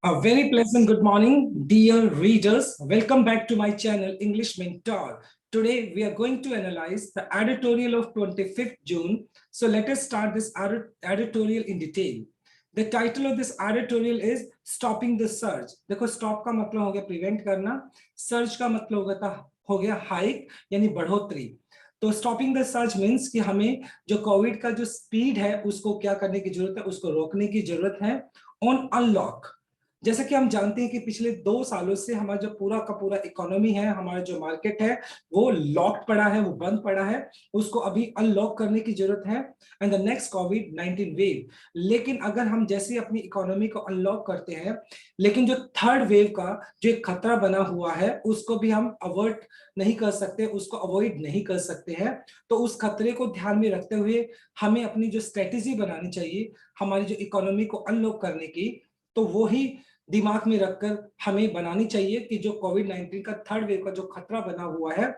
A very pleasant good morning, dear readers. Welcome back to my channel, English Mentor. Today, we are going to analyze the editorial of 25th June. So let us start this editorial in detail. The title of this editorial is Stopping the Surge. देखो stop का मतलब हो गया prevent करना, surge का मतलब हो गया hike यानी बढ़ोतरी. तो स्टॉपिंग द सर्ज मीन्स कि हमें जो कोविड का जो स्पीड है उसको क्या करने की जरूरत है, उसको रोकने की जरूरत है. ऑन अनलॉक, जैसा कि हम जानते हैं कि पिछले 2 सालों से हमारा जो पूरा का पूरा इकोनॉमी है, हमारा जो मार्केट है वो लॉक्ड पड़ा है, वो बंद पड़ा है, उसको अभी अनलॉक करने की जरूरत है. And the next covid wave. लेकिन अगर हम जैसे अपनी इकोनॉमी को अनलॉक करते हैं, लेकिन जो थर्ड वेव का जो एक खतरा बना हुआ है उसको भी हम अवॉइड नहीं कर सकते, उसको अवॉइड नहीं कर सकते हैं. तो उस खतरे को ध्यान में रखते हुए हमें अपनी जो स्ट्रेटेजी बनानी चाहिए हमारी जो इकोनॉमी को अनलॉक करने की, तो वो ही दिमाग में रखकर हमें बनानी चाहिए कि जो कोविड-19 का थर्ड वेव का जो खतरा बना हुआ है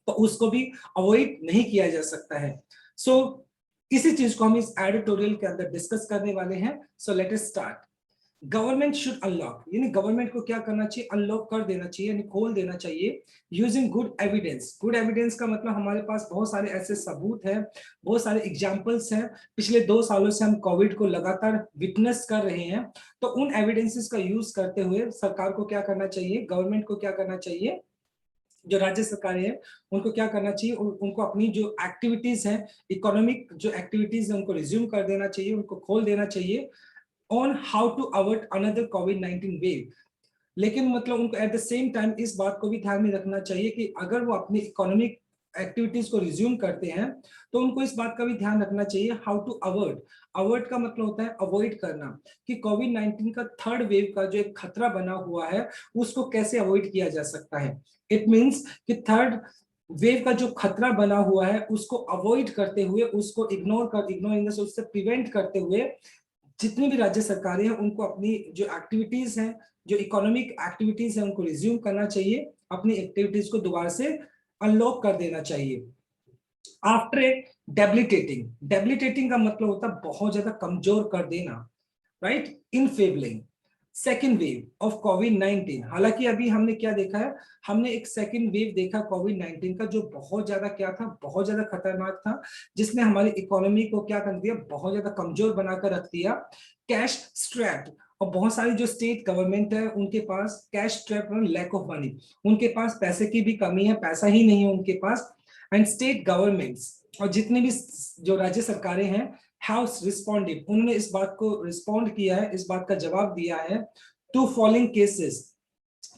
तो उसको भी अवॉइड नहीं किया जा सकता है. सो इसी चीज को हम इस एडिटोरियल के अंदर डिस्कस करने वाले हैं. So let us start. Government should unlock, यानी गवर्नमेंट को क्या करना चाहिए, अनलॉक कर देना चाहिए, यानी खोल देना चाहिए using good evidence. Good evidence का मतलब हमारे पास बहुत सारे ऐसे सबूत हैं, बहुत सारे एग्जांपल्स हैं. पिछले 2 सालों से हम कोविड को लगातार विटनेस कर रहे हैं. तो उन एविडेंसेस का यूज करते हुए सरकार को क्या करना चाहिए, गवर्नमेंट को क्या करना चाहिए, जो राज्य सरकारें हैं उनको क्या करना चाहिए, उनको अपनी जो एक्टिविटीज हैं, इकोनॉमिक जो एक्टिविटीज है उनको रिज्यूम कर देना चाहिए, उनको खोल देना चाहिए on how to avoid another COVID wave. लेकिन मतलब उनको एट द सेम टाइम इस बात को भी ध्यान में रखना चाहिए कि अगर वो अपनी इकोनॉमिक एक्टिविटीज को रिज्यूम करते हैं तो उनको इस बात का भी ध्यान रखना चाहिए हाउ टू अवॉइड. अवॉइड का मतलब होता है अवॉइड करना, कि कोविड-19 का थर्ड वेव का जो एक खतरा बना हुआ है उसको कैसे अवॉइड किया जा सकता है. इट मींस कि थर्ड वेव का जो खतरा बना हुआ है उसको अवॉइड करते हुए, उसको इग्नोर उससे प्रिवेंट करते हुए जितनी भी राज्य सरकारें हैं उनको अपनी जो एक्टिविटीज हैं, जो इकोनॉमिक एक्टिविटीज हैं उनको रिज्यूम करना चाहिए, अपनी एक्टिविटीज को दोबारा से अनलॉक कर देना चाहिए. आफ्टर ए डेबिलिटेटिंग का मतलब होता है बहुत ज्यादा कमजोर कर देना, राइट. इनफेबलिंग सेकेंड वेव ऑफ कोविड-19. हालांकि अभी हमने क्या देखा है, हमने एक सेकेंड वेव देखा कोविड-19 का जो बहुत ज्यादा क्या था, बहुत ज्यादा खतरनाक था, जिसने हमारी इकोनॉमी को क्या कर दिया, बहुत ज्यादा कमजोर बनाकर रख दिया. कैश स्ट्रैप्ड, और बहुत सारी जो स्टेट गवर्नमेंट है उनके पास cash strap, lack of money, उनके पास पैसे की भी कमी है, पैसा ही नहीं है उनके पास. एंड स्टेट गवर्नमेंट्स, और जितनी भी जो राज्य सरकारें हैं, हैव रिस्पॉन्डेड, उन्होंने इस बात को रिस्पॉन्ड किया है, इस बात का जवाब दिया है टू फॉलोइंग केसेस.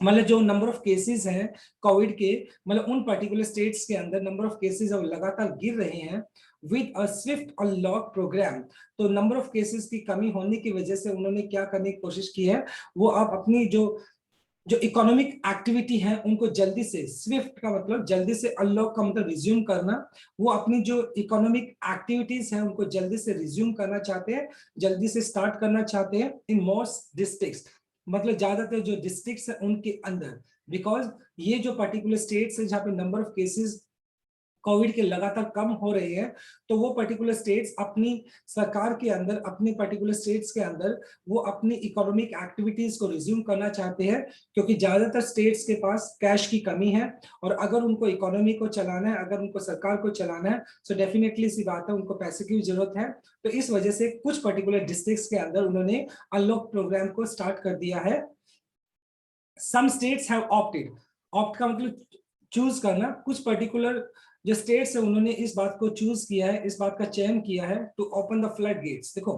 मतलब जो नंबर ऑफ केसेस हैं कोविड के, मतलब उन पर्टिकुलर स्टेट्स के अंदर नंबर ऑफ केसेस अब लगातार गिर रहे हैं with a swift unlock program. तो नंबर ऑफ केसेस की कमी होने की वजह से उन्होंने क्या करने की कोशिश की है, वो अब अपनी जो जो इकोनॉमिक एक्टिविटी है उनको जल्दी से, स्विफ्ट का मतलब जल्दी से, अनलॉक का मतलब रिज्यूम करना, वो अपनी जो इकोनॉमिक एक्टिविटीज है उनको जल्दी से रिज्यूम करना चाहते हैं, जल्दी से स्टार्ट करना चाहते हैं इन मोस्ट डिस्ट्रिक्ट्स, मतलब ज्यादातर जो डिस्ट्रिक्ट्स है उनके अंदर. बिकॉज ये जो पर्टिकुलर स्टेट्स है जहाँ पे नंबर ऑफ केसेस कोविड के लगातार कम हो रहे हैं, तो वो पर्टिकुलर स्टेट्स अपनी सरकार के अंदर, अपने पर्टिकुलर स्टेट्स के अंदर वो अपनी इकोनॉमिक एक्टिविटीज को रिज्यूम करना चाहते हैं, क्योंकि ज्यादातर स्टेट्स के पास कैश की कमी है. और अगर उनको इकोनॉमी को चलाना है, अगर उनको सरकार को चलाना है, तो डेफिनेटली सी बात है उनको पैसे की भी जरूरत है. तो इस वजह से कुछ पर्टिकुलर डिस्ट्रिक्ट्स के अंदर उन्होंने अनलॉक प्रोग्राम को स्टार्ट कर दिया है. Some states have opted, opt का मतलब चूज करना, कुछ पर्टिकुलर जो स्टेट्स है उन्होंने इस बात को चूज किया है, इस बात का चयन किया है to open the flood gates. देखो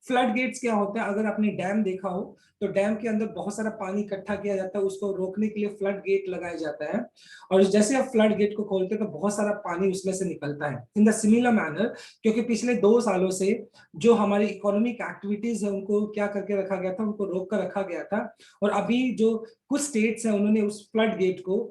फ्लड गेट्स क्या होता है, अगर आपने डैम देखा हो तो डैम के अंदर बहुत सारा पानी इकट्ठा किया जाता है, उसको रोकने के लिए फ्लड गेट लगाया जाता है, और जैसे आप फ्लड गेट को खोलते हैं तो बहुत सारा पानी उसमें से निकलता है. इन द सिमिलर मैनर, क्योंकि पिछले 2 सालों से जो हमारी इकोनॉमिक एक्टिविटीज है उनको क्या करके रखा गया था, उनको रोक कर रखा गया था, और अभी जो कुछ स्टेट्स है उन्होंने उस फ्लड गेट को,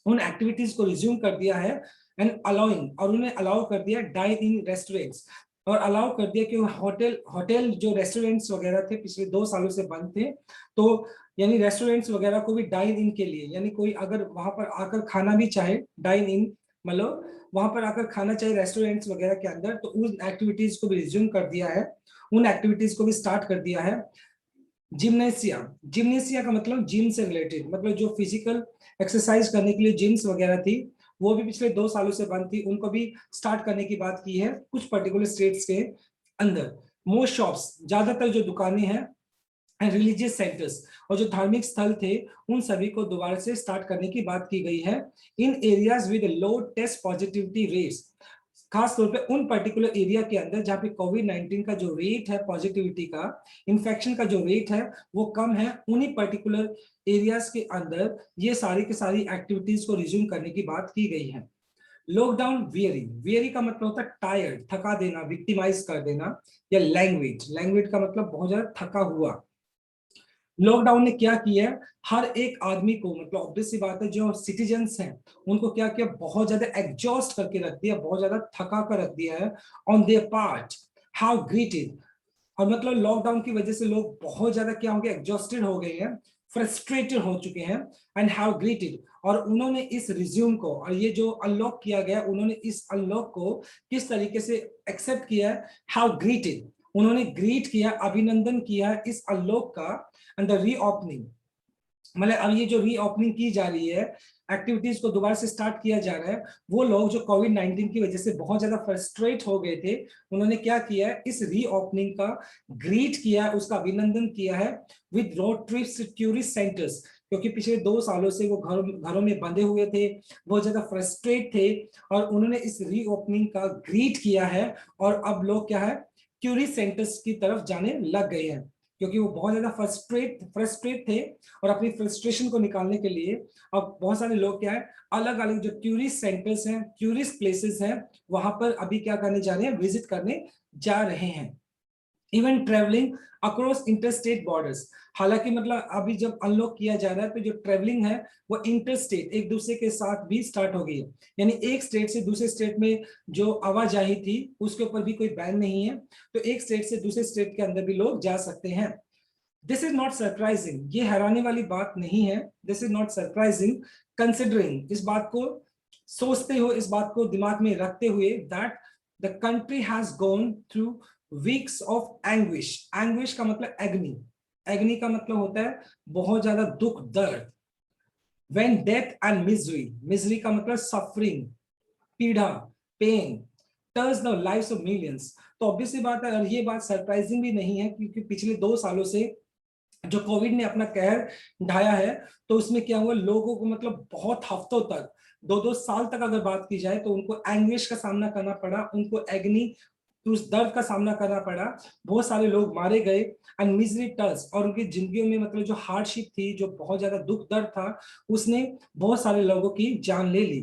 उन एक्टिविटीज को रिज्यूम कर दिया है. एंड अलाउइंग, और उन्हें अलाउ कर दिया डाइन इन रेस्टोरेंट्स, और अलाउ कर दिया कि होटल होटल जो रेस्टोरेंट्स वगैरह थे पिछले 2 सालों से बंद थे, तो यानी रेस्टोरेंट्स वगैरह को भी डाइन इन के लिए, यानी कोई अगर वहां पर आकर खाना भी चाहे, डाइन इन मतलब वहां पर आकर खाना चाहे रेस्टोरेंट्स वगैरह के अंदर, तो उन एक्टिविटीज को भी रिज्यूम कर दिया है, उन एक्टिविटीज को भी स्टार्ट कर दिया है. जिम्नेसिया, जिम्नेसिया का मतलब जिम से रिलेटेड, मतलब जो फिजिकल एक्सरसाइज करने के लिए जिम्स वगैरह थी, वो भी पिछले 2 सालों से बंद थी, उनको भी स्टार्ट करने की बात की है कुछ पर्टिकुलर स्टेट्स के अंदर। मोस्ट शॉप्स, ज्यादातर जो दुकानें हैं एंड रिलीजियस सेंटर्स और जो धार्मिक स्थल थे, उन सभी को दोबारा से स्टार्ट करने की बात की गई है in areas with low test positivity rates. खास तौर पे उन पर्टिकुलर एरिया के अंदर जहां पे कोविड-19 का जो रेट है, पॉजिटिविटी का, इन्फेक्शन का जो रेट है वो कम है, उन्हीं पर्टिकुलर एरियाज के अंदर ये सारी की सारी एक्टिविटीज को रिज्यूम करने की बात की गई है। लॉकडाउन वियरी, वियरी का मतलब होता है टायर्ड, थका देना, विक्टिमाइज कर देना, या लैंग्वेज, लैंग्वेज का मतलब बहुत ज्यादा थका हुआ। लॉकडाउन ने क्या किया है, हर एक आदमी को, मतलब ऑब्वियस सी बात है, जो सिटीजन्स हैं उनको क्या किया, बहुत ज्यादा एग्जॉस्ट करके रख दिया, बहुत ज्यादा थका कर रख दिया है on their part. How grated, और मतलब लॉकडाउन की वजह से लोग बहुत ज्यादा क्या होंगे, एग्जॉस्टेड हो गए हैं, फ्रस्ट्रेटेड हो चुके हैं, एंड हाउ ग्रेटेड, और उन्होंने इस रिज्यूम को, और ये जो अनलॉक किया गया, उन्होंने इस अनलॉक को किस तरीके से एक्सेप्ट किया है, हाउ ग्रेटेड, उन्होंने ग्रीट किया, अभिनंदन किया इस अनलॉक का, एंड द रीओपनिंग, मतलब अब ये जो रीओपनिंग की जा रही है, एक्टिविटीज को दोबारा से स्टार्ट किया जा रहा है, वो लोग जो कोविड-19 की वजह से बहुत ज्यादा फ्रस्ट्रेट हो गए थे, उन्होंने क्या किया है, इस रीओपनिंग का ग्रीट किया है, उसका अभिनंदन किया है with road trips tourist centres, क्योंकि पिछले 2 सालों से वो घरों में बंधे हुए थे, बहुत ज्यादा फ्रस्ट्रेट थे, और उन्होंने इस रीओपनिंग का ग्रीट किया है, और अब लोग क्या है, टूरिस्ट सेंटर्स की तरफ जाने लग गए हैं, क्योंकि वो बहुत ज्यादा फ्रस्ट्रेट थे, और अपनी फ्रस्ट्रेशन को निकालने के लिए अब बहुत सारे लोग क्या है, अलग अलग जो टूरिस्ट सेंटर्स हैं, टूरिस्ट प्लेसेस हैं, वहां पर अभी क्या करने जा रहे हैं, विजिट करने जा रहे हैं। Even travelling across interstate borders, हालांकि मतलब अभी जब अनलॉक किया जा रहा है तो जो ट्रेवलिंग है वो इंटरस्टेट, एक दूसरे के साथ भी स्टार्ट हो गई है, यानी एक स्टेट से दूसरे स्टेट में जो आवाजाही थी उसके ऊपर भी कोई बैन नहीं है, तो एक स्टेट से दूसरे स्टेट के अंदर भी लोग जा सकते हैं। दिस इज नॉट सरप्राइजिंग, ये हैरानी वाली बात नहीं है, this is not surprising considering, इस बात को सोचते हो, इस बात को दिमाग में रखते हुए that the country has gone through weeks of anguish, anguish का मतलब एग्नी, एग्नी का मतलब होता है बहुत ज्यादा दुख दर्द, when death and misery, misery का मतलब सफरिंग, पीड़ा, pain, tears the lives of millions, तो ऑब्वियसली बात है, और ये बात सरप्राइजिंग भी नहीं है, क्योंकि पिछले 2 सालों से जो कोविड ने अपना कहर ढाया है, तो उसमें क्या हुआ, लोगों को मतलब बहुत हफ्तों तक, 2-2 साल तक अगर बात की जाए, तो उनको एंग्विश का सामना करना पड़ा, उनको एग्नी, तो उस दर्द का सामना करना पड़ा, बहुत सारे लोग मारे गए, एंड मिजरी टर्स, और उनकी जिंदगियों में मतलब जो हार्डशिप थी, जो बहुत ज्यादा दुख दर्द था, उसने बहुत सारे लोगों की जान ले ली,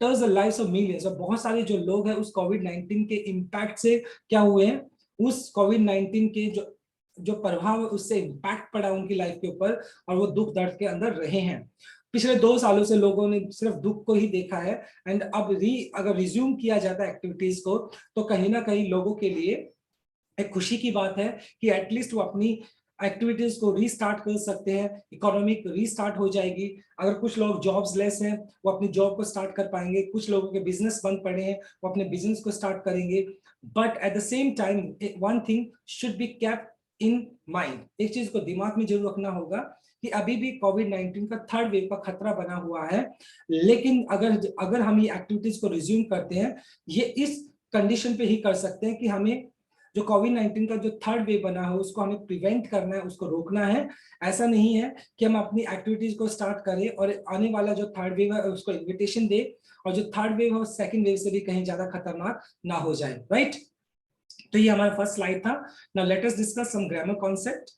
टर्स द लाइव्स ऑफ मिलियंस, और बहुत सारे जो लोग हैं उस कोविड-19 के इम्पैक्ट से क्या हुए हैं, उस कोविड-19 के जो जो प्रभाव है उससे इम्पैक्ट पड़ा उनकी लाइफ के ऊपर, और वो दुख दर्द के अंदर रहे हैं। पिछले 2 सालों से लोगों ने सिर्फ दुख को ही देखा है, एंड अब अगर रिज्यूम किया जाता है एक्टिविटीज को, तो कहीं ना कहीं लोगों के लिए एक खुशी की बात है कि एटलीस्ट वो अपनी एक्टिविटीज को रीस्टार्ट कर सकते हैं, इकोनॉमिक रीस्टार्ट हो जाएगी, अगर कुछ लोग जॉब्स लेस हैं वो अपनी जॉब को स्टार्ट कर पाएंगे, कुछ लोगों के बिजनेस बंद पड़े हैं वो अपने बिजनेस को स्टार्ट करेंगे, but at the same time one thing should be kept in mind, एक चीज को दिमाग में जरूर रखना होगा कि अभी भी कोविड-19 का थर्ड वेव का खतरा बना हुआ है, लेकिन अगर अगर हम ये एक्टिविटीज को रिज्यूम करते हैं, ये इस कंडीशन पे ही कर सकते हैं कि हमें जो कोविड-19 का जो थर्ड वेव बना है उसको हमें प्रिवेंट करना है, उसको रोकना है। ऐसा नहीं है कि हम अपनी एक्टिविटीज को स्टार्ट करें और आने वाला जो थर्ड वेव है उसको इन्विटेशन दे, और जो थर्ड वेव है वो सेकंड वेव से भी कहीं ज्यादा खतरनाक ना हो जाए, राइट। तो ये हमारा फर्स्ट स्लाइड था। Now let us discuss some grammar concept.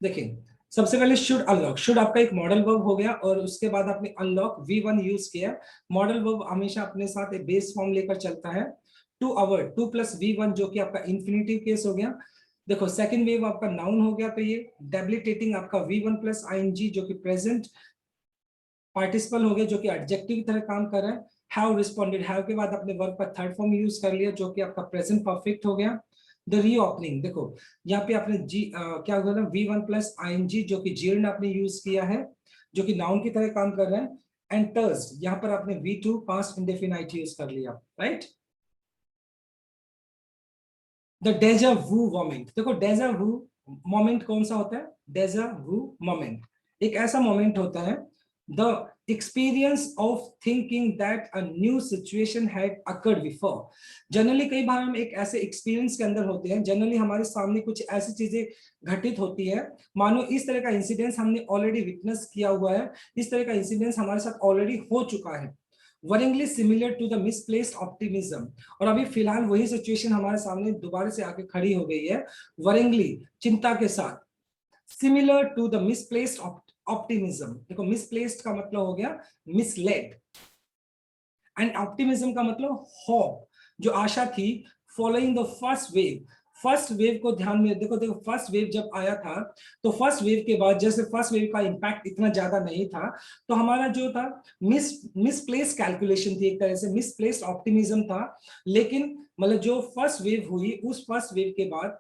देखिए, सबसे पहले शुड अनलॉक, शुड आपका एक मॉडल वर्ब हो गया, और उसके बाद आपने अनलॉक V1 यूज किया। मॉडल वर्ब हमेशा अपने साथ एक बेस फॉर्म लेकर चलता है, टू अवर, 2 + V1 जो कि आपका इंफिनिटिव केस हो गया। देखो सेकंड वेव आपका नाउन हो गया, तो ये डेबिलिटेटिंग आपका V1 + ing जो कि प्रेजेंट पार्टिसिपल हो गया, जो कि एडजेक्टिव की तरह काम कर रहा है। हैव रिस्पोंडेड, हैव के बाद आपने वर्ब का थर्ड फॉर्म यूज कर लिया जो कि आपका प्रेजेंट परफेक्ट हो गया। द रीओपनिंग, देखो यहाँ पे आपने क्या होगा ना, V1 + ing जो कि जीर्ण आपने यूज किया है, जो कि नाउन की तरह काम कर रहा है। एंटर्स, यहाँ पर आपने V2 पास्ट इंडेफिनाइट यूज कर लिया, right. The deja vu moment, देखो डेजा वू मोमेंट कौन सा होता है? Deja vu moment. एक ऐसा मोमेंट होता है the experience of thinking that a new situation had occurred before. Generally कई बार हम एक ऐसे एक्सपीरियंस के अंदर होते हैं, जनरली हमारे सामने कुछ ऐसी चीजें घटित होती है, मानो इस तरह का इंसिडेंस हमने ऑलरेडी विटनेस किया हुआ है, इस तरह का इंसिडेंस हमारे साथ ऑलरेडी हो चुका है। Worryingly similar to the misplaced optimism. और अभी फिलहाल वही सिचुएशन हमारे सामने दोबारा से आके खड़ी हो गई है, वरिंगली चिंता के साथ, similar to the misplaced optimism. देखो मिसप्लेस्ड का मतलब हो गया मिसलेड, एंड ऑप्टिमिज्म का मतलब होप, जो आशा थी, following the first wave. First wave को ध्यान में देखो, देखो फर्स्ट वेव जब आया था तो फर्स्ट वेव के बाद जैसे फर्स्ट वेव का इंपैक्ट इतना ज्यादा नहीं था, तो हमारा जो था मिसप्लेस कैलकुलेशन थी, एक तरह से मिसप्लेस्ड ऑप्टिमिज्म था। लेकिन मतलब जो फर्स्ट वेव हुई, उस फर्स्ट वेव के बाद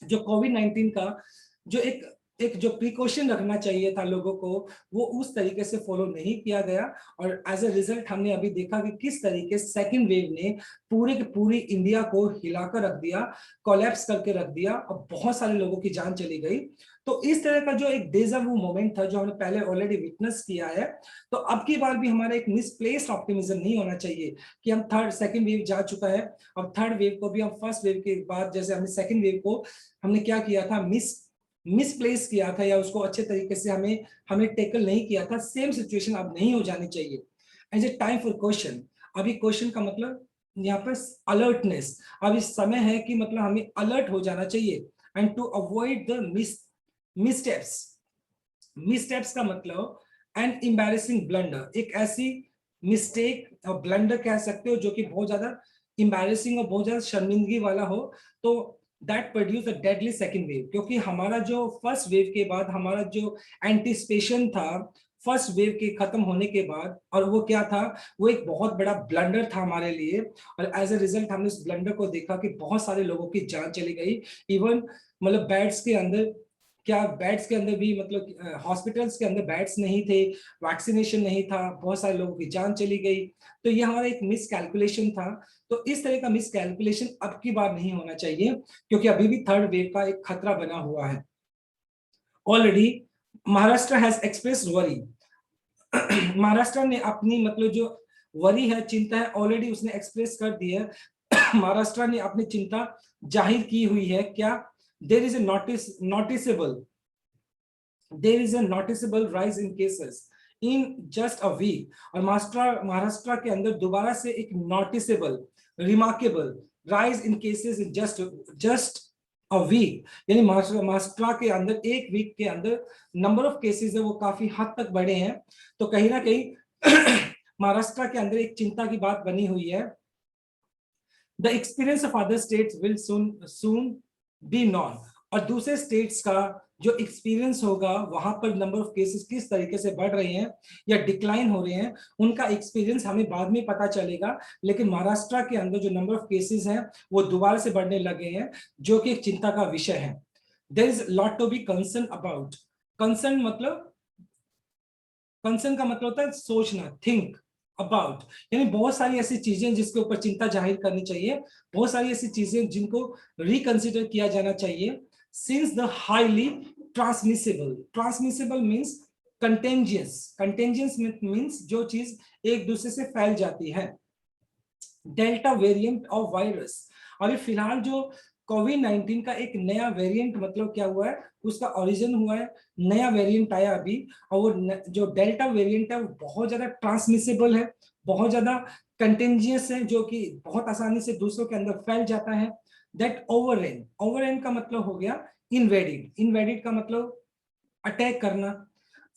जो कोविड-19 का जो एक जो प्रिकॉशन रखना चाहिए था लोगों को, वो उस तरीके से फॉलो नहीं किया गया। और एज अ रिजल्ट हमने अभी देखा कि किस तरीके सेकेंड वेव ने पूरे के पूरी इंडिया को हिलाकर रख दिया, कोलैप्स करके रख दिया, और बहुत सारे लोगों की जान चली गई। तो इस तरह का जो एक डेजा वू मोमेंट था, जो हमने पहले ऑलरेडी विटनेस किया है, तो अब की बार भी हमारा एक मिसप्लेस्ड ऑप्टिमिज्म नहीं होना चाहिए कि हम थर्ड सेकंड वेव जा चुका है, अब थर्ड वेव को भी हम फर्स्ट वेव के बाद जैसे हमने सेकंड वेव को हमने क्या किया था, मिसप्लेस किया था, या उसको अच्छे तरीके से हमें टेकल नहीं किया था, सेम सिचुएशन अब नहीं हो जानी चाहिए। As a time for question, अभी क्वेश्चन का मतलब यहाँ पर अलर्टनेस, अब इस समय है कि मतलब हमें अलर्ट हो जाना चाहिए। And to avoid the missteps. Missteps का मतलब एन एम्बैरेसिंग ब्लंडर, एक ऐसी मिस्टेक और ब्लंडर कह सकते हो जो कि बहुत ज्यादा एम्बैरेसिंग और बहुत ज्यादा शर्मिंदगी वाला हो, तो that produce a deadly second wave. क्योंकि हमारा जो फर्स्ट वेव के बाद हमारा जो एंटिसिपेशन था फर्स्ट वेव के खत्म होने के बाद, और वो क्या था, वो एक बहुत बड़ा ब्लंडर था हमारे लिए। और एज अ रिजल्ट हमने उस ब्लंडर को देखा कि बहुत सारे लोगों की जान चली गई। इवन मतलब बेड्स के अंदर, क्या बेड्स के अंदर भी, मतलब हॉस्पिटल्स के अंदर बेड्स नहीं थे, वैक्सीनेशन नहीं था, बहुत सारे लोगों की जान चली गई। तो ये हमारा एक मिस कैलकुलेशन था। तो इस तरह का मिस कैलकुलेशन अब की बार नहीं होना चाहिए, क्योंकि अभी भी थर्ड वेव का एक खतरा बना हुआ है। Already Maharashtra has express worry. Maharashtra ने अपनी मतलब जो वरी है, चिंता है, ऑलरेडी उसने एक्सप्रेस कर दी है। महाराष्ट्र ने अपनी चिंता जाहिर की हुई है। क्या? There is a noticeable rise in cases in just a week. और महाराष्ट्र के अंदर दोबारा से एक noticeable, remarkable rise in cases in just a week, यानी महाराष्ट्र के अंदर एक वीक के अंदर नंबर ऑफ केसेस है वो काफी हद तक बढ़े हैं। तो कहीं ना कहीं महाराष्ट्र के अंदर एक चिंता की बात बनी हुई है। The experience of other states will soon be non. और दूसरे स्टेट्स का जो एक्सपीरियंस होगा, वहां पर नंबर ऑफ केसेस किस तरीके से बढ़ रहे हैं या डिक्लाइन हो रहे हैं, उनका एक्सपीरियंस हमें बाद में पता चलेगा। लेकिन महाराष्ट्र के अंदर जो नंबर ऑफ केसेस हैं वो दोबारा से बढ़ने लगे हैं, जो कि एक चिंता का विषय है। There is lot to be concern about. Concern मतलब, कंसर्न का मतलब होता है सोचना, थिंक अबाउट, यानी बहुत सारी ऐसी चीजें जिसके ऊपर चिंता जाहिर करनी चाहिए, बहुत सारी ऐसी चीजें जिनको रिकंसिडर किया जाना चाहिए। Since the highly transmissible means contagious means जो चीज एक दूसरे से फैल जाती है। डेल्टा वेरिएंट ऑफ वायरस, अभी फिलहाल जो कोविड-19 का एक नया वेरिएंट मतलब क्या हुआ है, उसका ओरिजिन हुआ है, नया वेरिएंट आया अभी, और वो जो डेल्टा वेरिएंट है वो बहुत ज्यादा ट्रांसमिसेबल है, बहुत ज्यादा कंटेंजियस है, जो कि बहुत आसानी से दूसरों के अंदर फैल जाता है। दैट ओवररेन का मतलब हो गया इन्वेडेड का मतलब अटैक करना।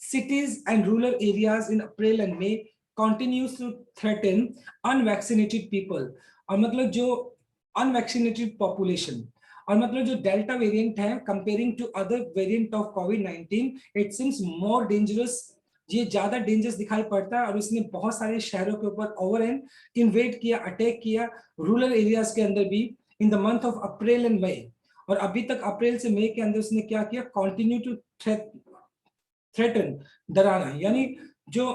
Cities and rural areas in April and May continues to threaten unvaccinated people, और मतलब जो unvaccinated population, और मतलब जो डेल्टा वेरिएंट है comparing to other variant of COVID, it seems more dangerous, ये ज्यादा डेंजरस दिखाई पड़ता है। और इसने बहुत सारे शहरों के ऊपर ओवरएन इन्वेड किया, अटैक किया, रूरल एरियाज के अंदर भी, in the month of April and May. और अभी तक अप्रैल से मई के अंदर उसने क्या किया, कंटिन्यू टू थ्रेटन, डराना, यानी जो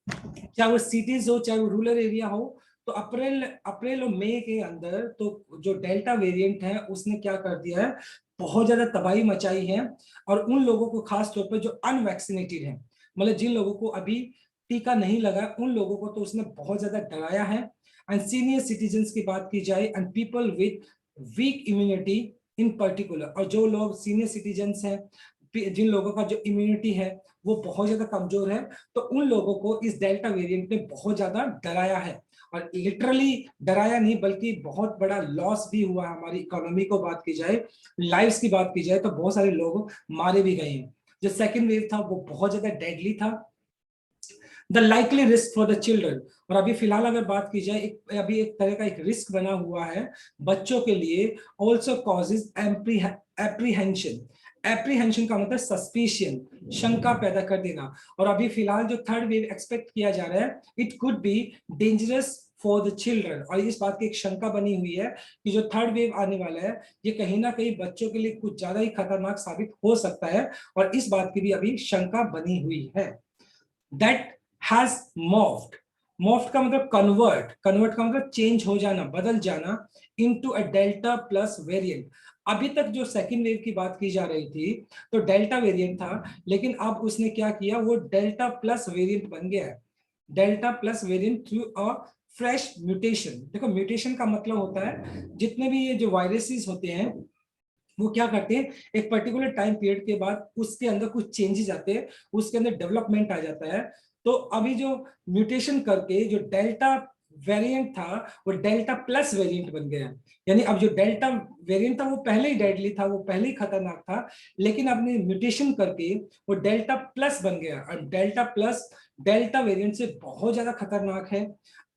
चाहे वो सिटीज हो चाहे वो रूरल एरिया हो। तो अप्रैल और मई के अंदर तो जो डेल्टा वेरिएंट है उसने क्या कर दिया है, बहुत ज्यादा तबाही मचाई है, और उन लोगों को खास तौर पर जो अनवैक्सीनेटेड हैं, मतलब जिन लोगों को अभी टीका नहीं लगा, उन लोगों को तो उसने बहुत ज्यादा डराया है। एंड सीनियर सिटीजन्स की बात की जाए, and people with weak immunity in particular, और जो लोग सीनियर सिटीजन्स हैं, जिन लोगों का जो इम्यूनिटी है वो बहुत ज्यादा कमजोर है, तो उन लोगों को इस डेल्टा वेरिएंट ने बहुत ज्यादा डराया है। और लिटरली डराया नहीं, बल्कि बहुत बड़ा लॉस भी हुआ है हमारी इकोनॉमी को बात की जाए, लाइव्स की बात की जाए तो बहुत सारे लोग मारे भी गए हैं। जो सेकेंड वेव था वो बहुत ज्यादा डेडली था। The likely risk for the children, और अभी फिलहाल अगर बात की जाए, अभी एक तरह का एक रिस्क बना हुआ है बच्चों के लिए, ऑल्सो कॉजेज एप्रीहेंशन। एप्रीहेंशन का मतलब सस्पिशियन, शंका पैदा कर देना। और अभी फिलहाल जो थर्ड वेव एक्सपेक्ट किया जा रहा है, it could be dangerous for the children, और इस बात की एक शंका बनी हुई है कि जो थर्ड वेव आने वाला है ये कहीं ना कहीं बच्चों के लिए कुछ ज्यादा ही खतरनाक साबित हो सकता है, और इस बात की भी अभी शंका बनी हुई है। दैट हैज morphed, morphed का मतलब कन्वर्ट, कन्वर्ट का मतलब चेंज हो जाना, बदल जाना, into a delta plus variant. अभी तक जो सेकेंड वेव की बात की जा रही थी तो डेल्टा वेरिएंट था, लेकिन अब उसने क्या किया, वो डेल्टा प्लस वेरिएंट बन गया है। Delta plus variant through a fresh mutation. देखो म्यूटेशन का मतलब होता है जितने भी ये जो वायरसेस होते हैं वो क्या करते हैं, एक पर्टिकुलर टाइम पीरियड के बाद उसके अंदर कुछ चेंजेस आते हैं, उसके अंदर डेवलपमेंट आ जाता है। तो अभी जो म्यूटेशन करके जो डेल्टा वेरिएंट था वो डेल्टा प्लस वेरिएंट बन गया। यानी अब जो डेल्टा वेरिएंट था वो पहले ही डेडली था, वो पहले ही खतरनाक था, लेकिन आपने म्यूटेशन करके वो डेल्टा प्लस बन गया, और डेल्टा प्लस डेल्टा वेरिएंट से बहुत ज्यादा खतरनाक है।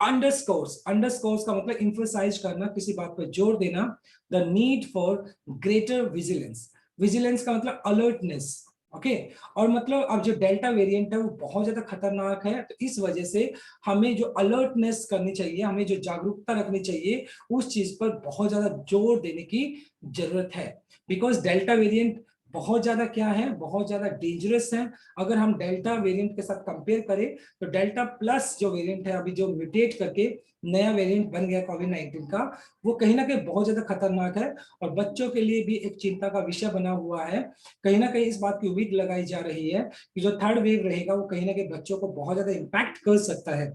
अंडरस्कोर्स, अंडरस्कोर्स का मतलब इंफोसाइज करना, किसी बात पर जोर देना, the need for greater vigilance. Vigilance का मतलब अलर्टनेस, ओके। और मतलब अब जो डेल्टा वेरिएंट है वो बहुत ज्यादा खतरनाक है, तो इस वजह से हमें जो अलर्टनेस करनी चाहिए, हमें जो जागरूकता रखनी चाहिए, उस चीज पर बहुत ज्यादा जोर देने की जरूरत है। बिकॉज डेल्टा वेरिएंट बहुत ज्यादा क्या है, बहुत ज्यादा डेंजरस है। अगर हम डेल्टा वेरिएंट के साथ कंपेयर करें तो डेल्टा प्लस जो वेरिएंट है अभी जो म्यूटेट करके नया वेरिएंट बन गया कोविड-19 का, वो कहीं ना कहीं बहुत ज्यादा खतरनाक है, और बच्चों के लिए भी एक चिंता का विषय बना हुआ है। कहीं ना कहीं इस बात की उम्मीद लगाई जा रही है कि जो थर्ड वेव रहेगा वो कहीं ना कहीं बच्चों को बहुत ज्यादा इम्पैक्ट कर सकता है।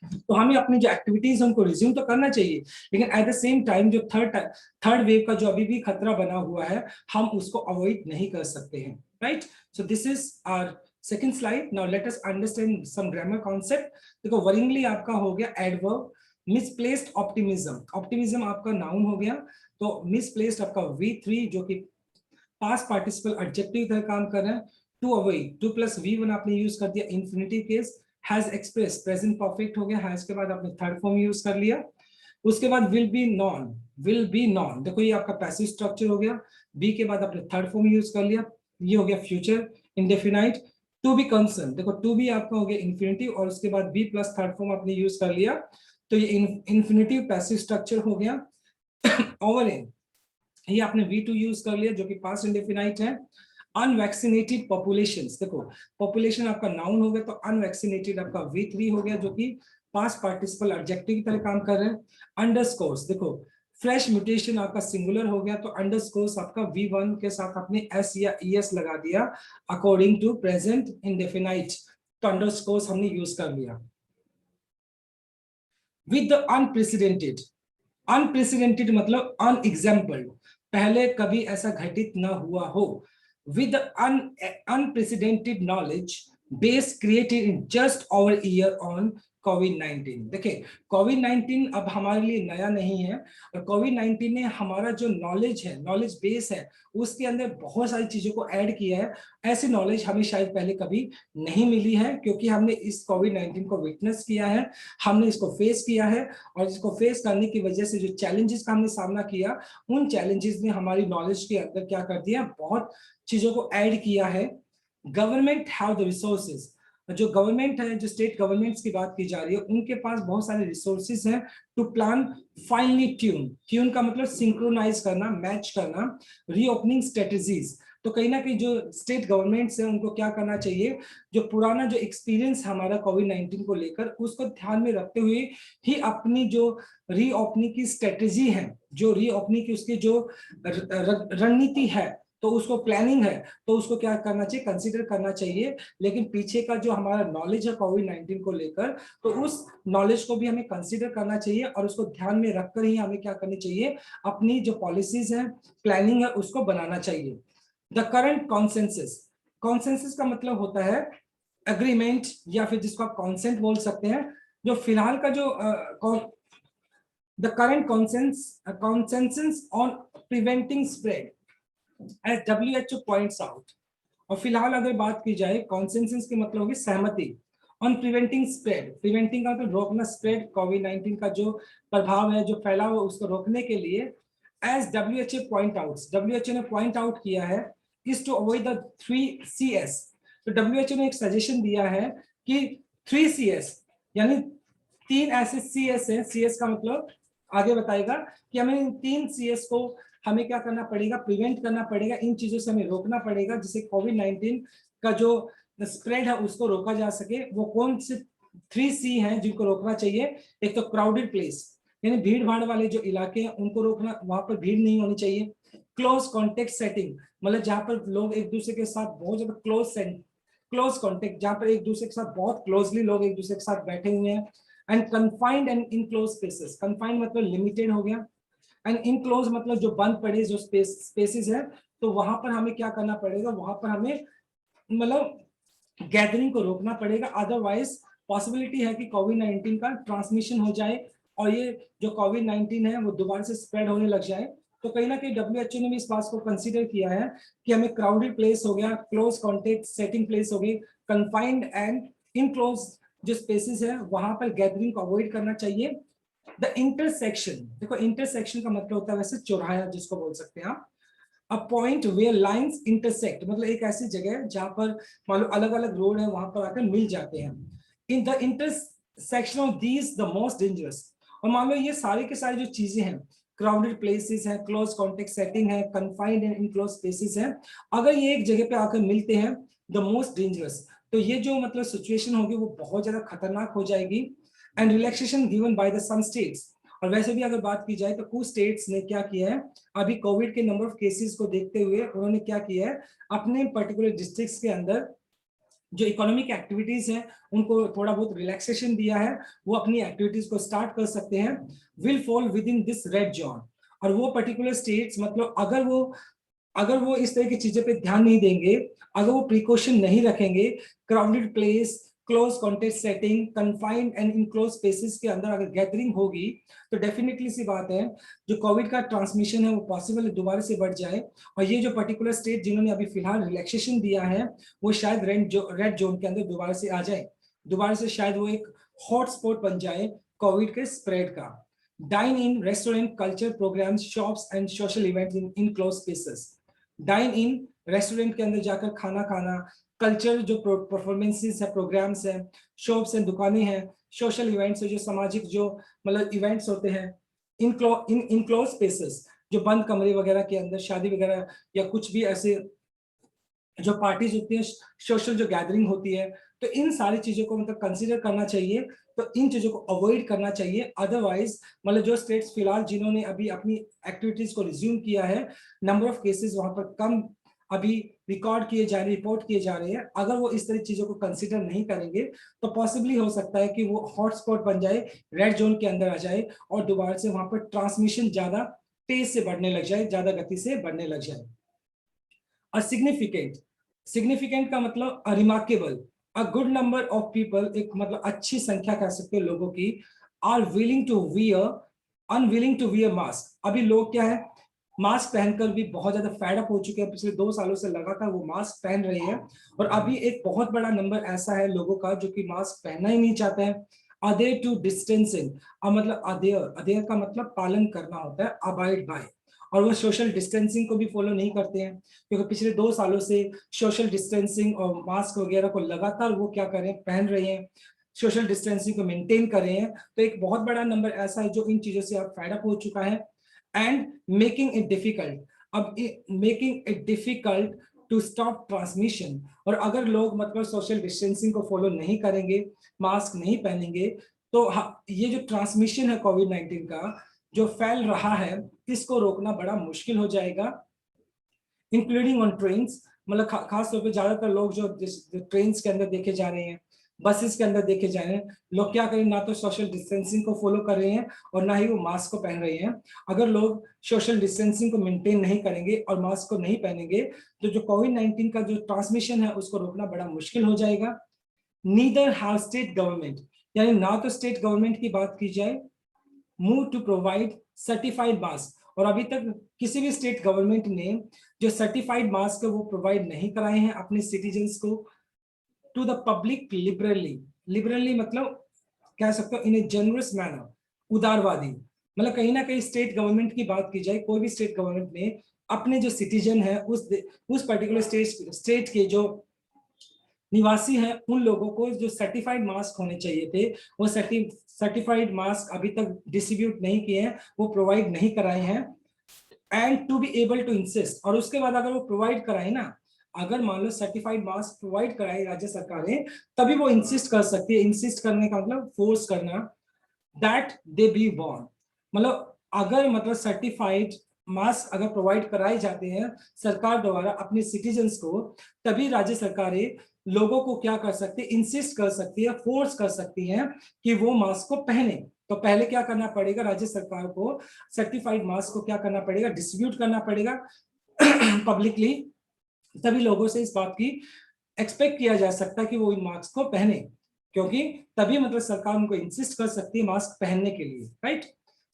तो हमें अपनी जो एक्टिविटीज उनको रिज्यूम तो करना चाहिए, लेकिन एट द सेम टाइम जो थर्ड वेव का जो अभी भी खतरा बना हुआ है, हम उसको अवॉइड नहीं कर सकते हैं, right. So this is our second slide. Now let us understand some grammar concept. देखो वरिंगली आपका हो गया एडवर्ब, मिसप्लेस्ड ऑप्टिमिज्म, ऑप्टिमिज्म आपका नाउन हो गया, तो मिसप्लेस्ड आपका V3 जो कि पास्ट पार्टिसिपल एडजेक्टिव तरह काम कर रहा है। To avoid, two plus V1 आपने यूज कर दिया infinitive case. Has express present perfect हो गया, हैज के बाद आपने थर्ड फॉर्म यूज कर लिया। उसके बाद will be non, will be non, देखो ये आपका पैसिव स्ट्रक्चर हो गया। बी के बाद आपने थर्ड फॉर्म यूज कर लिया, ये हो गया future indefinite. To be concern, देखो टू बी आपका हो गया इंफिनिटिव, और उसके बाद बी प्लस थर्ड फॉर्म आपने यूज कर लिया, तो ये इंफिनिटिव पैसिव स्ट्रक्चर हो गया। ओवर इन, ये आपने V2 यूज कर लिया जो कि पास्ट इंडेफिनाइट है। अनवैक्सीनेटेड पॉपुलेशंस, देखो पॉपुलेशन आपका नाउन हो गया, तो अनवैक्सीनेटेड आपका V3 हो गया जो कि पास्ट पार्टिसिपल एडजेक्टिव की तरह काम कर रहे हैं। अंडरस्कोर्स, देखो फ्रेश म्यूटेशन आपका सिंगुलर हो गया, तो अंडरस्कोर्स आपका V1 के साथ आपने S या ES लगा दिया अकॉर्डिंग टू प्रेजेंट इंडेफिनाइट, तो अंडरस्कोर्स हमने यूज कर लिया। विद द अनप्रेसिडेंटेड, अनप्रेसिडेंटेड मतलब अनएग्जाम्पल्ड, पहले कभी ऐसा घटित ना हुआ हो। With unprecedented knowledge base created in just over year on कोविड-19। देखिए कोविड-19 अब हमारे लिए नया नहीं है, और कोविड-19 ने हमारा जो नॉलेज है, नॉलेज बेस है, उसके अंदर बहुत सारी चीजों को ऐड किया है। ऐसी नॉलेज हमें शायद पहले कभी नहीं मिली है, क्योंकि हमने इस कोविड-19 को विटनेस किया है, हमने इसको फेस किया है, और इसको फेस करने की वजह से जो चैलेंजेस का हमने सामना किया, उन चैलेंजेस ने हमारी नॉलेज के अंदर क्या कर दिया, बहुत चीजों को ऐड किया है। गवर्नमेंट हैव द रिसोर्सेज, जो गवर्नमेंट है, जो स्टेट गवर्नमेंट्स की बात की जा रही है, उनके पास बहुत सारे रिसोर्सेज हैं to plan finally tune, tune का मतलब सिंक्रोनाइज करना, मैच करना, रीओपनिंग स्ट्रेटजीज, तो कहीं ना कहीं जो स्टेट गवर्नमेंट्स है उनको क्या करना चाहिए, जो पुराना जो एक्सपीरियंस हमारा कोविड-19 को लेकर उसको ध्यान में रखते हुए ही अपनी जो रीओपनिंग की स्ट्रेटेजी है, जो रीओपनिंग की उसकी जो रणनीति है, तो उसको प्लानिंग है, तो उसको क्या करना चाहिए, कंसीडर करना चाहिए। लेकिन पीछे का जो हमारा नॉलेज है कोविड-19 को लेकर, तो उस नॉलेज को भी हमें कंसीडर करना चाहिए और उसको ध्यान में रखकर ही हमें क्या करनी चाहिए, अपनी जो पॉलिसीज है, प्लानिंग है, उसको बनाना चाहिए। द करंट कॉन्सेंसस, कॉन्सेंसस का मतलब होता है एग्रीमेंट या फिर जिसको आप कॉन्सेंट बोल सकते हैं। जो फिलहाल का जो the current consensus on preventing spread as WHO points out। और फिलहाल अगर बात की जाए कॉन्सेंसस की मतलब होगी सहमति ऑन प्रिवेंटिंग स्प्रेड, प्रिवेंटिंग का तो रोकना, स्प्रेड कोविड-19 का जो प्रभाव है, जो फैलाव है, उसको रोकने के लिए as WHO point out, WHO ने पॉइंट आउट किया है is to avoid the 3CS। तो WHO ने एक सजेशन दिया है कि 3CS यानी 3 ऐसे CS है, CS का मतलब आगे बताएगा कि हमें इन 3 CS को हमें क्या करना पड़ेगा, प्रिवेंट करना पड़ेगा, इन चीजों से हमें रोकना पड़ेगा जिससे कोविड-19 का जो स्प्रेड है उसको रोका जा सके। वो कौन से 3C हैं जिनको रोकना चाहिए? एक तो क्राउडेड प्लेस यानी भीड़ भाड़ वाले जो इलाके हैं उनको रोकना, वहां पर भीड़ नहीं होनी चाहिए। क्लोज कॉन्टेक्ट सेटिंग मतलब जहां पर लोग एक दूसरे के साथ बहुत ज्यादा क्लोज कॉन्टेक्ट, जहां पर एक दूसरे के साथ बहुत क्लोजली लोग एक दूसरे के साथ बैठे हुए हैं। And confined and enclose spaces, confined मतलब लिमिटेड हो गया, एंड इनक्लोज मतलब जो बंद पड़े जो स्पेसेस है, तो वहां पर हमें क्या करना पड़ेगा, वहां पर हमें मतलब गैदरिंग को रोकना पड़ेगा। अदरवाइज पॉसिबिलिटी है कि कोविड-19 का ट्रांसमिशन हो जाए और ये जो कोविड-19 है वो दोबारा से स्प्रेड होने लग जाए। तो कहीं ना कहीं WHO ने भी इस बात को कंसीडर किया है कि हमें क्राउडेड प्लेस हो गया, क्लोज कॉन्टेक्ट सेटिंग प्लेस हो गई, कन्फाइंड एंड इनक्लोज जो स्पेसेस है वहां पर गैदरिंग को अवॉइड करना चाहिए। द इंटरसेक्शन, देखो इंटरसेक्शन का मतलब होता है वैसे चौराहा जिसको बोल सकते हैं आप। A point where lines intersect मतलब एक ऐसी जगह है जहां पर मान लो अलग अलग रोड है वहां पर आकर मिल जाते हैं। In the intersection of these the most dangerous, और मान लो ये सारी के सारी जो चीजें हैं, क्राउडेड प्लेसेस है, क्लोज कॉन्टेक्ट सेटिंग है, कन्फाइंड एंड इनक्लोज स्पेसेस है, अगर ये एक जगह पे आकर मिलते हैं द मोस्ट डेंजरस, तो ये जो मतलब सिचुएशन होगी वो बहुत ज्यादा खतरनाक हो जाएगी। And relaxation given by the some states, और वैसे भी अगर बात की जाए तो कुछ स्टेट्स ने क्या किया है, अभी कोविड के नंबर ऑफ केसेस को देखते हुए उन्होंने क्या किया है, अपने पर्टिकुलर डिस्ट्रिक्ट्स के अंदर जो इकोनॉमिक एक्टिविटीज हैं उनको थोड़ा बहुत रिलैक्सेशन दिया है, वो अपनी एक्टिविटीज को स्टार्ट कर सकते हैं। Will fall with in this red zone, और वो पर्टिकुलर स्टेट्स मतलब अगर वो इस तरह की चीजों पे ध्यान नहीं देंगे, अगर वो प्रिकॉशन नहीं रखेंगे, crowded place, close contact setting, confined and enclose spaces के अंदर अगर गैदरिंग होगी, तो डेफिनेटली सी बात है जो कोविड का ट्रांसमिशन है वो पॉसिबल दोबारा से बढ़ जाए। और ये जो पर्टिकुलर स्टेट जिन्होंने अभी फिलहाल रिलैक्सेशन दिया है वो शायद रेड जोन के अंदर दोबारा से आ जाए, दोबारा से शायद वो एक हॉटस्पॉट बन जाए कोविड के स्प्रेड का। Dine in restaurant culture programs shops and social events in enclose spaces, dine in restaurant के अंदर जाकर खाना खाना, कल्चर जो परफॉर्मेंसेस है, प्रोग्राम्स है, शॉप्स हैं, दुकानें हैं, सोशल इवेंट्स है, जो सामाजिक जो मतलब इवेंट्स होते हैं, इनक्लोज स्पेसेस जो बंद कमरे वगैरह के अंदर शादी वगैरह या कुछ भी ऐसे जो पार्टीज होती है, सोशल जो गैदरिंग होती है, तो इन सारी चीजों को मतलब कंसीडर करना चाहिए, तो इन चीजों को अवॉइड करना चाहिए। अदरवाइज मतलब जो स्टेट्स फिलहाल जिन्होंने अभी अपनी एक्टिविटीज को रिज्यूम किया है, नंबर ऑफ केसेस वहां पर कम अभी रिकॉर्ड किए जा रहे, रिपोर्ट किए जा रहे हैं, अगर वो इस तरह चीजों को कंसीडर नहीं करेंगे तो पॉसिबली हो सकता है कि वो हॉटस्पॉट बन जाए, रेड जोन के अंदर आ जाए और दोबारा से वहां पर ट्रांसमिशन ज्यादा तेज से बढ़ने लग जाए, ज्यादा गति से बढ़ने लग जाए। और सिग्निफिकेंट, सिग्निफिकेंट का मतलब remarkable, a good number of people, एक मतलब अच्छी संख्या कह सकते हैं लोगों की, are willing to wear unwilling to wear mask. अभी लोग क्या है, मास्क पहनकर भी बहुत ज्यादा फैड अप हो चुके हैं, पिछले 2 सालों से लगातार वो मास्क पहन रहे हैं। और अभी एक बहुत बड़ा नंबर ऐसा है लोगों का जो कि मास्क पहनना ही नहीं चाहते हैं। अदेयर टू डिस्टेंसिंग, मतलब अदेयर, अदेयर का मतलब पालन करना होता है, अबाइड बाय, और वो सोशल डिस्टेंसिंग को भी फॉलो नहीं करते हैं, क्योंकि पिछले 2 सालों से सोशल डिस्टेंसिंग और मास्क वगैरह को लगातार वो क्या कर रहे हैं, पहन रहे हैं, सोशल डिस्टेंसिंग को मेंटेन कर रहे हैं। तो एक बहुत बड़ा नंबर ऐसा है जो इन चीजों से अब फेड अप हो चुका है। एंड मेकिंग इट डिफिकल्ट, अब making it difficult to stop transmission. और अगर लोग मतलब सोशल डिस्टेंसिंग को फॉलो नहीं करेंगे, मास्क नहीं पहनेंगे, तो ये जो ट्रांसमिशन है कोविड-19 का जो फैल रहा है, इसको रोकना बड़ा मुश्किल हो जाएगा, इंक्लूडिंग ऑन ट्रेन्स। मतलब खास तौर पे ज्यादातर लोग जो ट्रेन्स के अंदर देखे जा रहे हैं, बसेस के अंदर देखे जा रहे हैं, लोग क्या करें, ना तो सोशल डिस्टेंसिंग को फॉलो कर रहे हैं और ना ही वो मास्क को पहन रहे हैं। अगर लोग सोशल डिस्टेंसिंग को मेंटेन नहीं करेंगे और मास्क को नहीं पहनेंगे, तो जो कोविड-19 का जो ट्रांसमिशन है उसको रोकना बड़ा मुश्किल हो जाएगा। नीदर हैव स्टेट गवर्नमेंट, यानी ना तो स्टेट गवर्नमेंट की बात की जाए, move to provide certified mask, और अभी तक किसी भी स्टेट गवर्नमेंट ने जो सर्टिफाइड मास्क है वो प्रोवाइड नहीं कराए हैं अपने सिटीजन्स को, to the public liberally. Liberally मतलब कह सकते हो इन ए जनरस मैनर, उदारवादी। मतलब कहीं ना कहीं स्टेट गवर्नमेंट की बात की जाए, कोई भी स्टेट गवर्नमेंट ने अपने जो सिटीजन है उस पर्टिकुलर स्टेट के जो निवासी हैं उन लोगों को जो सर्टिफाइड मास्क होने चाहिए थे, वो सर्टिफाइड मास्क अभी तक डिस्ट्रीब्यूट नहीं किए हैं, वो प्रोवाइड नहीं कराए हैं। And to be able to insist, और उसके बाद अगर वो प्रोवाइड कराए ना, अगर मान लो सर्टिफाइड मास्क प्रोवाइड कराए राज्य सरकारें, तभी वो इंसिस्ट कर सकती है। इंसिस्ट करने का मतलब फोर्स करना, दैट दे बी बॉर्न। मतलब अगर मतलब सर्टिफाइड मास्क अगर प्रोवाइड कराए जाते हैं सरकार द्वारा अपने सिटीजन्स को, तभी राज्य सरकारें लोगों को क्या कर सकती है, इंसिस्ट कर सकती है, फोर्स कर सकती हैं कि वो मास्क को पहने। तो पहले क्या करना पड़ेगा, राज्य सरकार को सर्टिफाइड मास्क को क्या करना पड़ेगा, डिस्ट्रीब्यूट करना पड़ेगा पब्लिकली, तभी लोगों से इस बात की एक्सपेक्ट किया जा सकता है कि वो इन मास्क को पहने, क्योंकि तभी मतलब सरकार उनको इंसिस्ट कर सकती है मास्क पहनने के लिए, right.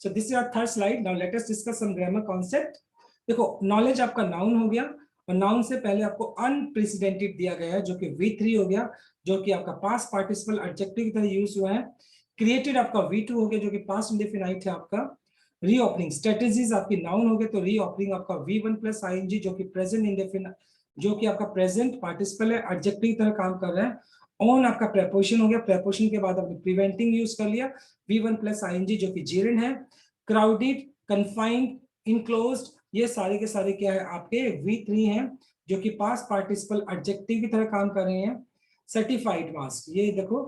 So this is our third slide. Now let us discuss some grammar concept. देखो, नॉलेज आपका नाउन हो गया, और नाउन से पहले आपको अनप्रेसिडेंटेड दिया गया है जो कि V3 हो गया, जो कि आपका पास्ट पार्टिसिपल एडजेक्टिव की तरह यूज हुआ है। क्रिएटेड आपका V2 हो गया जो कि पास्ट इंडेफिनाइट है आपका। रीओपनिंग स्ट्रेटजीज आपकी नाउन हो गए, तो रीओपनिंग आपका V1 प्लस ING जो कि प्रेजेंट इंडेफिनाइट, जो कि आपका प्रेजेंट पार्टिसिपल है, एडजेक्टिव की तरह काम कर रहा है। ऑन आपका प्रेपोजिशन हो गया, प्रेपोजिशन के बाद आपने प्रिवेंटिंग यूज कर लिया, V1 प्लस ING जो कि जेरेंट है। क्राउडेड, कन्फाइंड, इनक्लोज्ड, ये सारे के सारे क्या है आपके V3 हैं, जो कि पास्ट पार्टिसिपल एडजेक्टिव की तरह काम कर रहे हैं। सर्टिफाइड मास्क, ये देखो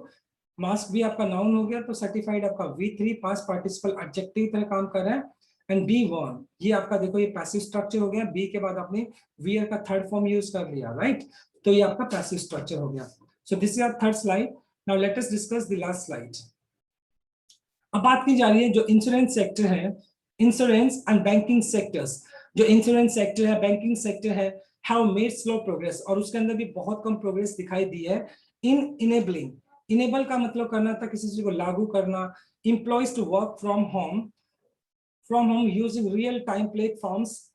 मास्क भी आपका नाउन हो गया, तो सर्टिफाइड आपका V3 पास्ट पार्टिसिपल एडजेक्टिव की तरह काम कर रहा है। एंड बी वन, ये आपका देखो ये पैसिव स्ट्रक्चर हो गया, बी के बाद आपने वीआर का थर्ड फॉर्म यूज कर लिया, राइट। तो ये आपका पैसिव स्ट्रक्चर हो गया। So this is our third slide. Now let us discuss the last slide. अब बात की जा रही है जो इंश्योरेंस सेक्टर है, इंश्योरेंस एंड बैंकिंग सेक्टर्स। जो इंश्योरेंस सेक्टर है, बैंकिंग सेक्टर है, हैव मेड स्लो प्रोग्रेस, और उसके अंदर भी बहुत कम प्रोग्रेस दिखाई दी है इन इनेबलिंग। इनेबल का मतलब करना था किसी चीज को लागू करना, employees to work from home using real time platforms.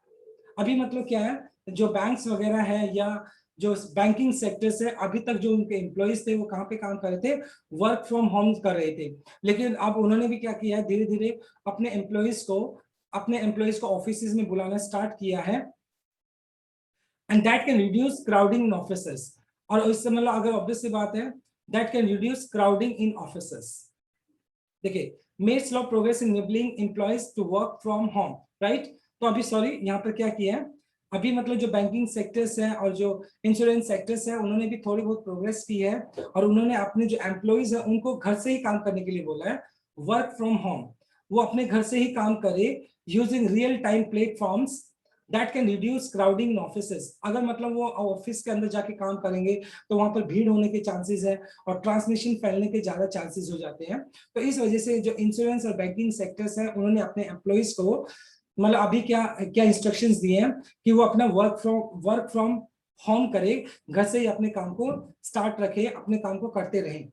अभी मतलब क्या है, जो बैंक्स वगैरह है या जो बैंकिंग सेक्टर से अभी तक जो उनके एम्प्लॉइज थे वो कहाँ पे काम कर रहे थे, वर्क फ्रॉम होम कर रहे थे। लेकिन अब उन्होंने भी क्या किया है, धीरे धीरे अपने एम्प्लॉइज को ऑफिस में बुलाना स्टार्ट किया है। And that can reduce crowding in offices, और इससे मतलब अगर ऑब्वियस सी बात है, that can reduce crowding in offices. देखिए, made slow progress in enabling employees to work from home, right. तो अभी सॉरी यहाँ पर क्या किया है, अभी मतलब जो बैंकिंग सेक्टर्स हैं और जो इंश्योरेंस सेक्टर्स हैं उन्होंने भी थोड़ी बहुत प्रोग्रेस की है, और उन्होंने अपने जो एम्प्लॉइज हैं उनको घर से ही काम करने के लिए बोला है, वर्क फ्रॉम होम। वो अपने घर से ही काम करे using real time platforms that can reduce crowding in offices. अगर मतलब वो ऑफिस के अंदर जाके काम करेंगे तो वहां पर भीड़ होने के चांसेस है और ट्रांसमिशन फैलने के ज्यादा चांसेस हो जाते हैं। तो इस वजह से जो इंश्योरेंस और बैंकिंग सेक्टर्स हैं उन्होंने अपने एम्प्लॉइज को मतलब अभी क्या क्या इंस्ट्रक्शंस दिए हैं कि वो अपना वर्क फ्रॉम होम करे, घर से ही अपने काम को स्टार्ट रखे, अपने काम को करते रहें।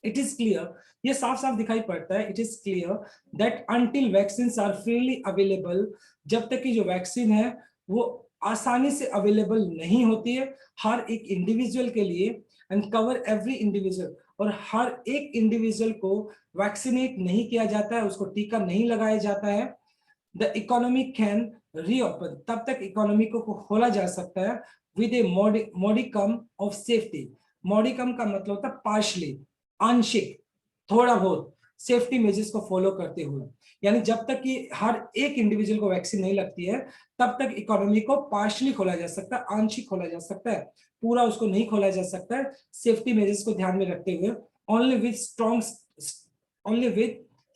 इट इज क्लियर, ये साफ साफ दिखाई पड़ता है, it is clear that until vaccine are freely available, जब तक कि जो वैक्सीन है वो आसानी से अवेलेबल नहीं होती है हर एक इंडिविजुअल के लिए, एंड कवर एवरी इंडिविजुअल, और हर एक इंडिविजुअल को वैक्सीनेट नहीं किया जाता है, उसको टीका नहीं लगाया जाता है, द इकोनॉमी कैन रीओपन, तब तक इकोनॉमी को खोला जा सकता है विद ए मॉडिकम ऑफ सेफ्टी। मॉडिकम का मतलब होता है पार्शली, आंशिक, थोड़ा बहुत सेफ्टी मेजर्स को फॉलो करते हुए। यानी जब तक कि हर एक इंडिविजुअल को वैक्सीन नहीं लगती है तब तक इकोनॉमी को पार्शली खोला जा सकता है, आंशिक खोला जा सकता है, पूरा उसको नहीं खोला जा सकता है, सेफ्टी मेजर्स को ध्यान में रखते हुए। Only with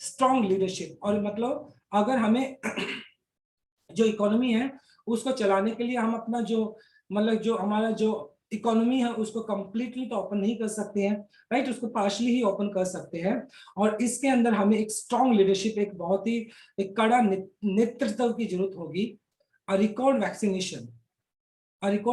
strong leadership. और मतलब अगर हमें जो इकोनॉमी है उसको चलाने के लिए हम अपना जो मतलब जो हमारा जो इकोनॉमी है उसको कंप्लीटली तो ओपन नहीं कर सकते हैं, राइट, उसको पार्शली ही ओपन कर सकते हैं। और इसके अंदर हमें एक स्ट्रॉन्ग लीडरशिप, एक बहुत ही एक कड़ा नेतृत्व की जरूरत होगी। A record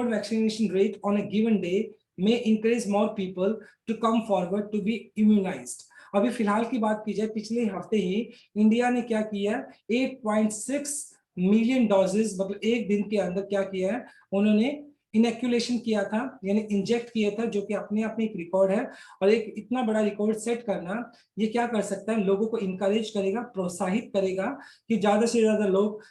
vaccination rate on a given day may encourage more people to come forward to be immunized। अभी फिलहाल की बात की जाए, पिछले हफ्ते ही इंडिया ने क्या किया, 8.6 मिलियन डोजेस मतलब एक दिन के अंदर क्या किया है, उन्होंने इनएक्यूलेशन किया था, यानी इंजेक्ट किया था, जो कि अपने आप में एक रिकॉर्ड है। और एक इतना बड़ा रिकॉर्ड सेट करना ये क्या कर सकता है, लोगों को इंकरेज करेगा, प्रोत्साहित करेगा कि ज्यादा से ज्यादा लोग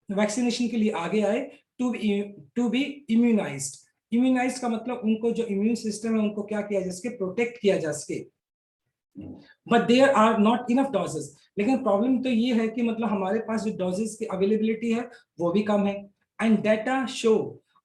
वैक्सीनेशन के लिए आगे आए टू बी इम्यूनाइज्ड। इम्यूनाइज्ड का मतलब उनको जो इम्यून सिस्टम है उनको क्या किया जा सके, प्रोटेक्ट किया जा सके। But there are not enough doses. लेकिन प्रॉब्लम तो ये है कि मतलब हमारे पास जो डोजेस की अवेलेबिलिटी है वो भी कम है। एंड डाटा शो,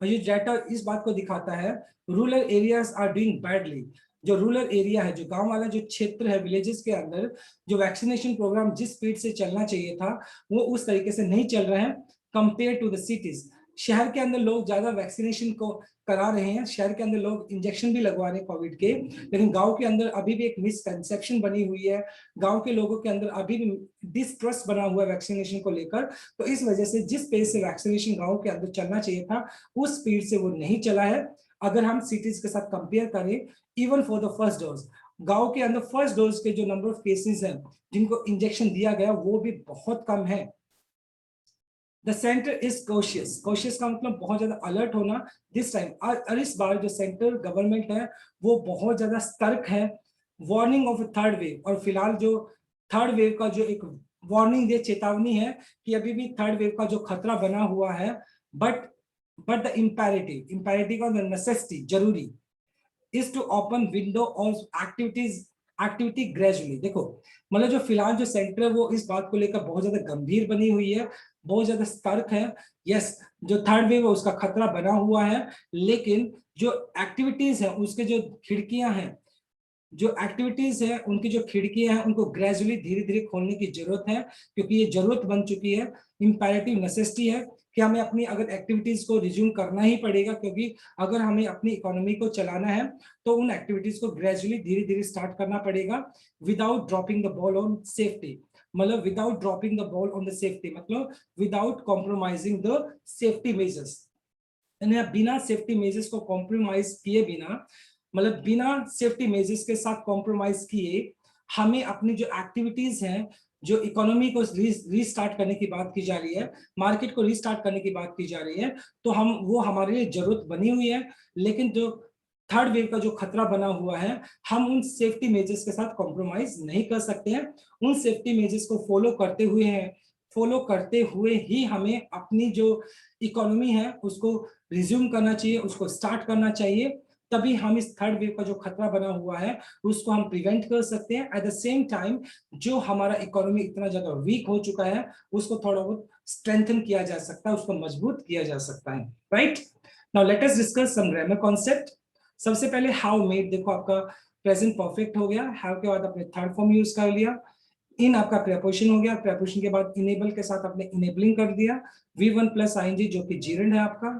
और ये डाटा इस बात को दिखाता है, rural areas are doing badly. जो रूरल एरिया है, जो गांव वाला जो क्षेत्र है, विलेजेस के अंदर जो वैक्सीनेशन प्रोग्राम जिस स्पीड से चलना चाहिए था वो उस तरीके से नहीं चल रहा है कंपेयर टू द सिटीज। शहर के अंदर लोग ज्यादा वैक्सीनेशन को करा रहे हैं, शहर के अंदर लोग इंजेक्शन भी लगवा रहे हैं कोविड के, लेकिन गांव के अंदर अभी भी एक मिसकंसेप्शन बनी हुई है, गांव के लोगों के अंदर अभी भी डिस्ट्रस्ट बना हुआ है वैक्सीनेशन को लेकर। तो इस वजह से जिस स्पीड से वैक्सीनेशन गांव के अंदर चलना चाहिए था उस स्पीड से वो नहीं चला है। अगर हम सिटीज के साथ कंपेयर करें, even for the first dose, गांव के अंदर फर्स्ट डोज के जो नंबर ऑफ केसेस हैं जिनको इंजेक्शन दिया गया वो भी बहुत कम है। The centre is cautious. Cautious का मतलब बहुत ज्यादा अलर्ट होना दिस टाइम। और इस बार जो सेंट्रल गवर्नमेंट है वो बहुत ज्यादा सतर्क है। वार्निंग ऑफ थर्ड वेव, और फिलहाल जो थर्ड वेव का जो एक वार्निंग दे, चेतावनी है कि अभी भी थर्ड वेव का जो खतरा बना हुआ है। बट द इंपेरेटिव और द नेसेसिटी, जरूरी is to open window of activity gradually. देखो मतलब जो फिलहाल जो सेंटर है वो इस बात को लेकर बहुत ज्यादा गंभीर बनी हुई है, बहुत ज्यादा सतर्क है। यस, जो थर्ड वेव है उसका खतरा बना हुआ है, लेकिन जो एक्टिविटीज है उसके जो खिड़कियां हैं, जो एक्टिविटीज है उनकी जो खिड़कियां हैं उनको ग्रेजुअली धीरे धीरे खोलने की जरूरत है, क्योंकि ये जरूरत बन चुकी है, इंपेरेटिव नेसेसिटी है कि हमें अपनी अगर एक्टिविटीज को रिज्यूम करना ही पड़ेगा, क्योंकि अगर हमें अपनी इकोनॉमी को चलाना है तो उन एक्टिविटीज को ग्रेजुअली धीरे धीरे स्टार्ट करना पड़ेगा without dropping the ball on safety. मतलब without dropping the ball on the safety मतलब without compromising the safety measures. बिना सेफ्टी मेजर्स को कॉम्प्रोमाइज किए बिना, मतलब बिना सेफ्टी मेजर्स के साथ कॉम्प्रोमाइज किए हमें अपनी जो एक्टिविटीज हैं, जो इकोनॉमी को रीस्टार्ट करने की बात की जा रही है, मार्केट को रीस्टार्ट करने की बात की जा रही है, तो हम वो हमारे लिए जरूरत बनी हुई है। लेकिन जो थर्ड वेव का जो खतरा बना हुआ है हम उन सेफ्टी मेजर्स के साथ कॉम्प्रोमाइज नहीं कर सकते हैं। उन सेफ्टी मेजर्स को फॉलो करते हुए ही हमें अपनी जो इकोनॉमी है उसको रिज्यूम करना चाहिए, उसको स्टार्ट करना चाहिए। तभी हम इस थर्ड वेव का जो खतरा बना हुआ है उसको हम प्रिवेंट कर सकते हैं। एट द सेम टाइम जो हमारा इकोनॉमी इतना ज्यादा वीक हो चुका है उसको थोड़ा बहुत स्ट्रेंथन किया जा सकता है, उसको मजबूत किया जा सकता है, right. Now let us discuss some grammar concept. सबसे पहले हाउ मेड, देखो आपका प्रेजेंट परफेक्ट हो गया, हैव के बाद आपने थर्ड फॉर्म यूज कर लिया, इन आपका प्रेपोजिशन हो गया, प्रेपोजिशन के बाद इनेबल के साथ आपने इनेबलिंग कर दिया, V1 प्लस आईएनजी जो कि जीरेंड है आपका।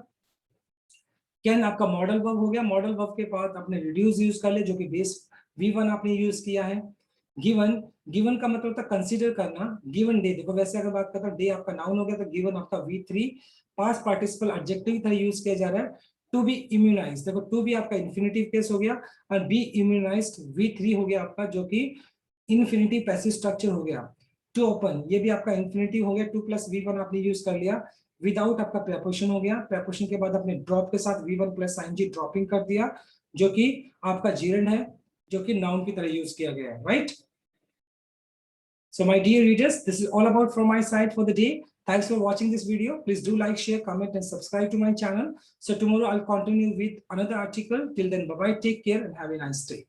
कैन आपका मॉडल वर्ब हो गया, मॉडल वर्ब के बाद आपने रिड्यूस यूज कर लिया जो कि बेस V1 आपने यूज किया है। गिवन का मतलब था कंसीडर करना, गिवन डे, देखो वैसे अगर बात करता हूं डे आपका नाउन हो गया तो गिवन आपका V3 पास्ट पार्टिसिपल एडजेक्टिव था यूज किया जा रहा है। टू बी इम्यूनाइज्ड, देखो टू बी आपका इन्फिनिटिव केस हो गया और बी इम्यूनाइज्ड V3 हो गया आपका जो कि इन्फिनिटिव पैसिव स्ट्रक्चर हो गया। टू ओपन ये भी आपका इन्फिनिटिव हो गया, 2 प्लस V1 आपने यूज कर लिया। विदाउट आपका प्रेपोजिशन हो गया, प्रेपोजिशन के बाद आपने ड्रॉप के साथ V1 प्लस आईएनजी ड्रॉपिंग कर दिया जो कि आपका जीरेंड है, जो कि नाउन की तरह यूज किया गया है, right. So my dear readers, this is all about from my side for the day. Thanks for watching this video. Please do like, share, comment and subscribe to my channel. So tomorrow I'll continue with another article. Till then, bye bye, take care and have a nice day.